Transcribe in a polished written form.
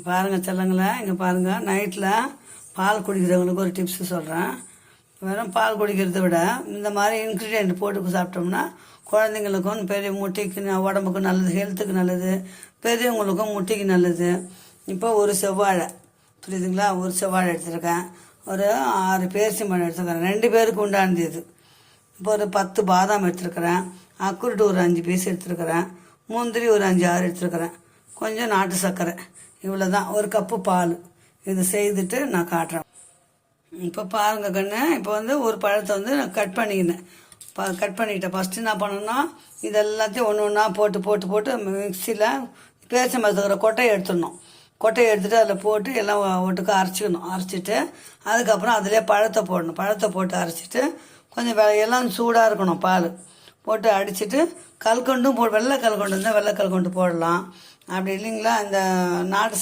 பாருங்கள் செல்லங்களே, இங்கே பாருங்கள், நைட்டில் பால் குடிக்கிறவங்களுக்கு ஒரு டிப்ஸு சொல்கிறேன். வெறும் பால் குடிக்கிறத விட இந்த மாதிரி இன்க்ரீடியன்ட் போட்டு சாப்பிட்டோம்னா குழந்தைங்களுக்கும் பெரிய முட்டிக்கு உடம்புக்கும் நல்லது, ஹெல்த்துக்கு நல்லது, பெரியவங்களுக்கும் முட்டிக்கு நல்லது. இப்போ ஒரு செவ்வாழை, புரியுதுங்களா, ஒரு செவ்வாழை எடுத்துருக்கேன், ஒரு 6 பேரிச்சம்பழம் எடுத்துருக்கிறேன், 2 பேருக்கு உண்டானது இது. இப்போ ஒரு 10 பாதாம் எடுத்துருக்கிறேன், அக்குருட்டு ஒரு 5 பீஸ் எடுத்துருக்கிறேன், முந்திரி ஒரு 5-6 எடுத்துருக்கிறேன், கொஞ்சம் நாட்டு சர்க்கரை, இவ்வளோ தான். ஒரு கப்பு பால். இது செய்துட்டு நான் காட்டுறேன். இப்போ பாருங்கள் கண்ணு, இப்போ ஒரு பழத்தை நான் கட் பண்ணிக்கினேன். கட் பண்ணிக்கிட்டேன். ஃபஸ்ட்டு என்ன பண்ணணும்னா இது எல்லாத்தையும் ஒன்று ஒன்றா போட்டு போட்டு போட்டு மிக்சியில் பேரிச்சம்பழத்துக்கிற கொட்டையை எடுத்துடணும். கொட்டையை எடுத்துகிட்டு அதில் போட்டு எல்லாம் ஒட்டுக்க அரைச்சிக்கணும். அரைச்சிட்டு அதுக்கப்புறம் அதிலே பழத்தை போடணும். பழத்தை போட்டு அரைச்சிட்டு கொஞ்சம் எல்லாம் சூடாக இருக்கணும். பால் போட்டு அடிச்சுட்டு கல்கண்டும் வெள்ளை கல்கண்டு இருந்தால் வெள்ளை கல்கண்டு போடலாம். அப்படி இல்லைங்களா, இந்த நாட்டு